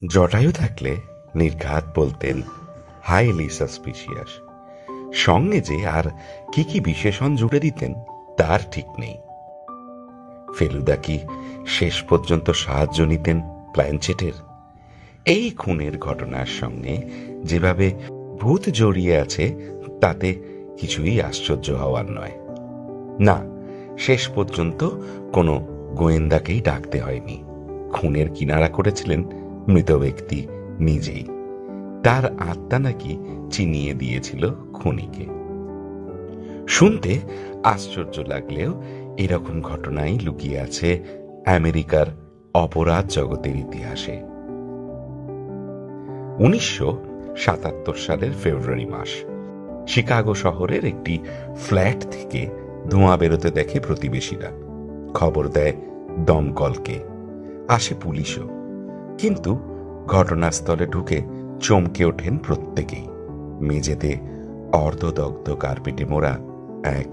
জটায়ু থাকলে নির্ঘাত বলতেন হাইলি সাসপিশিয়াস। সঙ্গে যে আর কি কি বিশেষণ জুড়ে দিতেন তার ঠিক নেই। ফেলুদা কি শেষ পর্যন্ত সাহায্য নিতেন প্ল্যানচেটের? এই খুনের ঘটনার সঙ্গে যেভাবে ভূত জড়িয়ে আছে তাতে কিছুই আশ্চর্য হওয়ার নয়। না, শেষ পর্যন্ত কোনো গোয়েন্দাকেই ডাকতে হয়নি। খুনের কিনারা করেছিলেন মৃত ব্যক্তি নিজেই। তার আত্মা নাকি চিনিয়ে দিয়েছিল খুনিকে। শুনতে আশ্চর্য লাগলেও এরকম ঘটনাই লুকিয়ে আছে আমেরিকার অপরাধ জগতের ইতিহাসে। 1977 সালের ফেব্রুয়ারি মাস, শিকাগো শহরের একটি ফ্ল্যাট থেকে ধোঁয়া বেরোতে দেখে প্রতিবেশীরা। খবর দেয় দমকলকে, আসে পুলিশও। কিন্তু ঘটনাস্থলে ঢুকে চমকে ওঠেন প্রত্যেকেই। মেঝেতে অর্ধদগ্ধ কার্পেটে মোড়া এক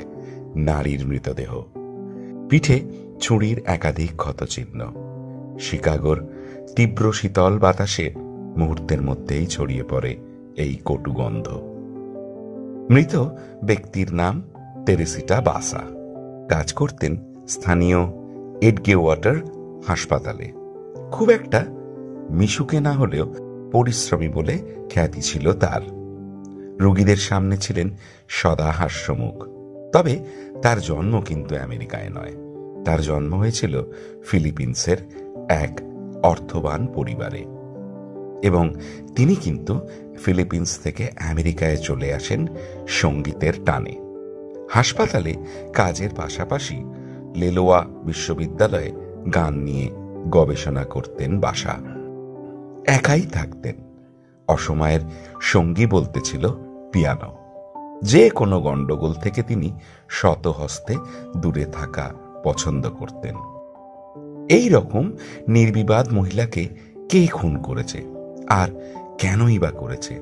নারীর মৃতদেহ, পিঠে ছুরির একাধিক ক্ষতচিহ্ন। শিকাগোর তীব্র শীতল বাতাসে মুহূর্তের মধ্যেই ছড়িয়ে পড়ে এই কটু গন্ধ। মৃত ব্যক্তির নাম তেরেসিটা বাসা। কাজ করতেন স্থানীয় এডগেওয়াটার হাসপাতালে। খুব একটা মিশুকে না হলেও পরিশ্রমী বলে খ্যাতি ছিল তার। রোগীদের সামনে ছিলেন সদা হাস্যমুখ। তবে তার জন্ম কিন্তু আমেরিকায় নয়। তার জন্ম হয়েছিল ফিলিপিন্সের এক অর্থবান পরিবারে, এবং তিনি কিন্তু ফিলিপিন্স থেকে আমেরিকায় চলে আসেন সঙ্গীতের টানে। হাসপাতালে কাজের পাশাপাশি লেলোয়া বিশ্ববিদ্যালয়ে গান নিয়ে গবেষণা করতেন বাসা। একাই থাকতেন। অসময়ের সঙ্গী বলতে ছিল পিয়ানো। যে কোনো গন্ডগোল থেকে তিনি শতহস্তে দূরে থাকা পছন্দ করতেন। এই রকম নির্বিবাদ মহিলাকে কে খুন করেছে, আর কেনই বা করেছে,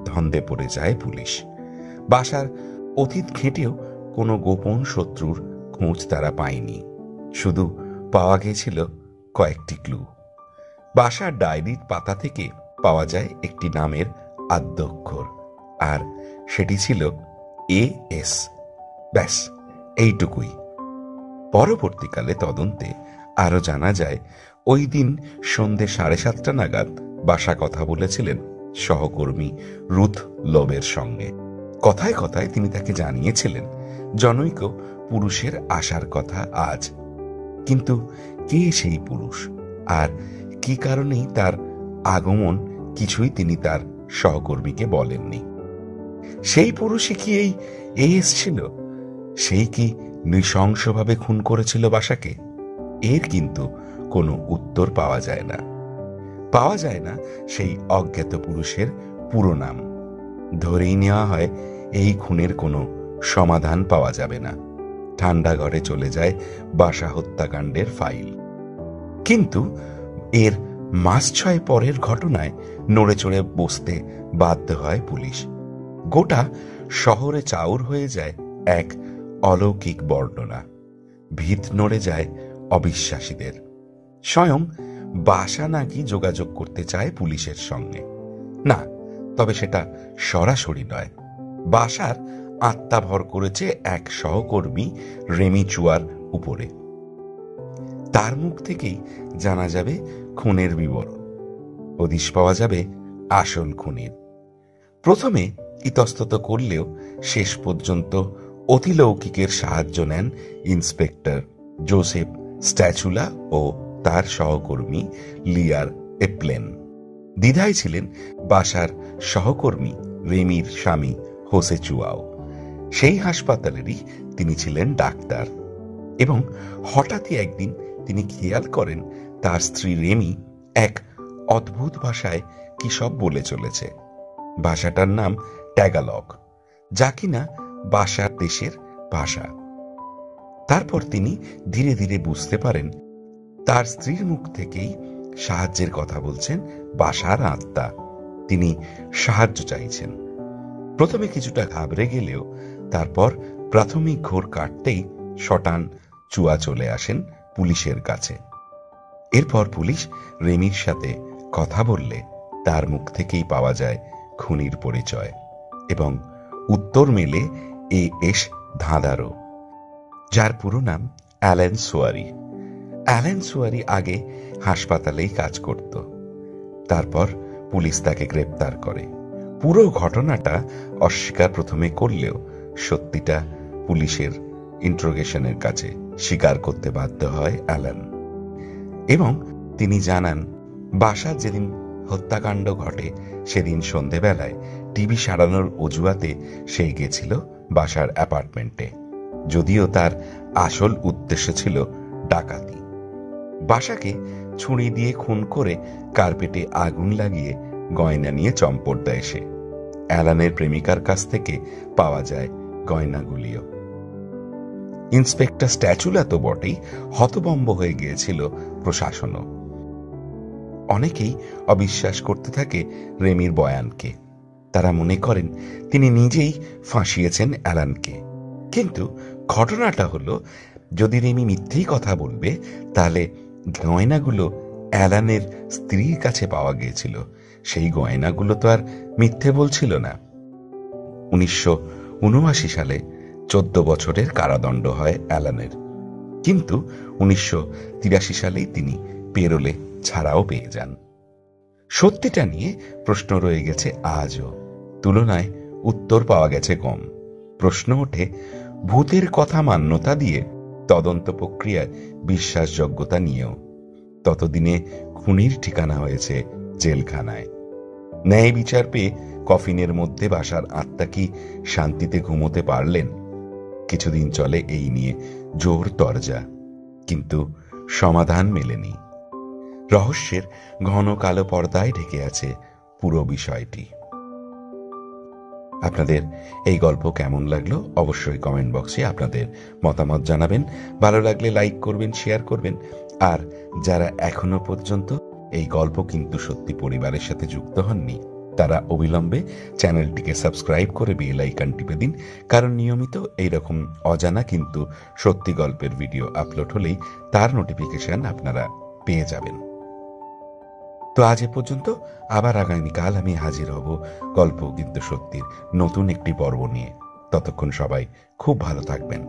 ধন্দে পড়ে যায় পুলিশ। বাসার অতীত ঘেঁটেও কোনো গোপন শত্রুর খোঁজ তারা পায়নি। শুধু পাওয়া গেছিল কয়েকটি ক্লু। বাসার ডায়েরির পাতা থেকে পাওয়া যায় একটি নামের আদ্যক্ষর, আর সেটি ছিল AS। ব্যাস, এইটুকুই। পরবর্তীকালে তদন্তে আরো জানা যায়, ওই দিন সন্ধ্যে 7:30 নাগাদ বাসা কথা বলেছিলেন সহকর্মী রুথ লোবের সঙ্গে। কথায় কথায় তিনি তাকে জানিয়েছিলেন জনৈক পুরুষের আসার কথা আজ। কিন্তু কে সেই পুরুষ আর কি কারণেই তার আগমন, কিছুই তিনি তার সহকর্মীকে বলেননি। সেই পুরুষই কি এই AS ছিল? সেই কি নৃশংসভাবে খুন করেছিল বাসাকে? এর কিন্তু কোনো উত্তর পাওয়া যায় না। পাওয়া যায় না সেই অজ্ঞাত পুরুষের পুরো নাম। ধরেই নেওয়া হয় এই খুনের কোনো সমাধান পাওয়া যাবে না। ঠান্ডা ঘরে চলে যায় বাসা হত্যাকাণ্ডের ফাইল। কিন্তু এর মাস 6 পরের ঘটনায় নড়ে চড়ে বসতে বাধ্য হয় পুলিশ। গোটা শহরে চাউর হয়ে যায় এক অলৌকিক বর্ণনা। ভিত নড়ে যায় অবিশ্বাসীদের। স্বয়ং বাসা নাকি যোগাযোগ করতে চায় পুলিশের সঙ্গে। না, তবে সেটা সরাসরি নয়। বাসার আত্মা ভর করেছে এক সহকর্মী রেমি চুয়ার উপরে। তার মুখ থেকেই জানা যাবে খুনের বিবরণ। হদিশ পাওয়া যাবে আসল খুনির। প্রথমে ইতস্তত করলেও শেষ পর্যন্ত অতিলৌকিকের সাহায্য নেন ইন্সপেক্টর জোসেফ স্ট্যাচুলা ও তার সহকর্মী লিয়ার এপ্লেন। দ্বিধায় ছিলেন বাসার সহকর্মী রেমির স্বামী হোসে চুয়াও। সেই হাসপাতালেরই তিনি ছিলেন ডাক্তার। এবং হঠাৎই একদিন তিনি খেয়াল করেন তার স্ত্রী রেমি এক অদ্ভুত ভাষায় কি সব বলে চলেছে। ভাষাটার নাম ট্যাগালগ, যা কিনা বাসার দেশের ভাষা। তারপর তিনি ধীরে ধীরে বুঝতে পারেন তার স্ত্রীর মুখ থেকেই সাহায্যের কথা বলছেন বাসার আত্মা। তিনি সাহায্য চাইছেন। প্রথমে কিছুটা ঘাবড়ে গেলেও তারপর প্রাথমিক ঘোর কাটতেই শটান চুয়া চলে আসেন পুলিশের কাছে। এরপর পুলিশ রেমির সাথে কথা বললে তার মুখ থেকেই পাওয়া যায় খুনির পরিচয়, এবং উত্তর মেলে এস ধাঁধারও, যার পুরো নাম অ্যালেন সোয়ারি। অ্যালেন সোয়ারি আগে হাসপাতালেই কাজ করত। তারপর পুলিশ তাকে গ্রেপ্তার করে। পুরো ঘটনাটা অস্বীকার প্রথমে করলেও সত্যিটা পুলিশের ইন্ট্রোগেশনের কাছে স্বীকার করতে বাধ্য হয় অ্যালেন, এবং তিনি জানান বাসার যেদিন হত্যাকাণ্ড ঘটে সেদিন সন্ধেবেলায় টিভি সারানোর অজুহাতে সে গেছিল বাসার অ্যাপার্টমেন্টে, যদিও তার আসল উদ্দেশ্য ছিল ডাকাতি। বাসাকে ছুরি দিয়ে খুন করে কার্পেটে আগুন লাগিয়ে গয়না নিয়ে চম্পট দেয় সে। অ্যালানের প্রেমিকার কাছ থেকে পাওয়া যায় গয়নাগুলিও। ইন্সপেক্টর স্ট্যাচুলা তো বটেই, হতভম্ব হয়ে গিয়েছিল প্রশাসনও। অনেকেই অবিশ্বাস করতে থাকে রেমির বয়ানকে। তারা মনে করেন তিনি নিজেই ফাঁসিয়েছেন অ্যালানকে। কিন্তু ঘটনাটা হলো, যদি রেমি মিথ্যেই কথা বলবে তাহলে গয়নাগুলো অ্যালানের স্ত্রীর কাছে পাওয়া গিয়েছিল, সেই গয়নাগুলো তো আর মিথ্যে বলছিল না। 1979 সালে 14 বছরের কারাদণ্ড হয় অ্যালানের, কিন্তু 1983 সালেই তিনি পেরোলে ছাড়াও পেয়ে যান। সত্যিটা নিয়ে প্রশ্ন রয়ে গেছে আজও, তুলনায় উত্তর পাওয়া গেছে কম। প্রশ্ন ওঠে ভূতের কথা মান্যতা দিয়ে তদন্ত প্রক্রিয়ার বিশ্বাসযোগ্যতা নিয়েও। ততদিনে খুনির ঠিকানা হয়েছে জেলখানায়। ন্যায় বিচার পেয়ে কফিনের মধ্যে বাসার আত্মা কি শান্তিতে ঘুমোতে পারলেন? কিছুদিন চলে এই নিয়ে জোর তরজা, কিন্তু সমাধান মেলেনি। রহস্যের ঘন কালো পর্দায় ঢেকে আছে পুরো বিষয়টি। আপনাদের এই গল্প কেমন লাগলো অবশ্যই কমেন্ট বক্সে আপনাদের মতামত জানাবেন। ভালো লাগলে লাইক করবেন, শেয়ার করবেন। আর যারা এখনো পর্যন্ত এই গল্প কিন্তু সত্যি পরিবারের সাথে যুক্ত হননি, তারা অবিলম্বে চ্যানেলটিকে সাবস্ক্রাইব করে বেল আইকন টিপে দিন, কারণ নিয়মিত এইরকম অজানা কিন্তু সত্যি গল্পের ভিডিও আপলোড হলেই তার নোটিফিকেশন আপনারা পেয়ে যাবেন। তো আজ এ পর্যন্ত, আবার আগামীকাল আমি হাজির হব গল্প কিন্তু সত্যির নতুন একটি পর্ব নিয়ে। ততক্ষণ সবাই খুব ভালো থাকবেন।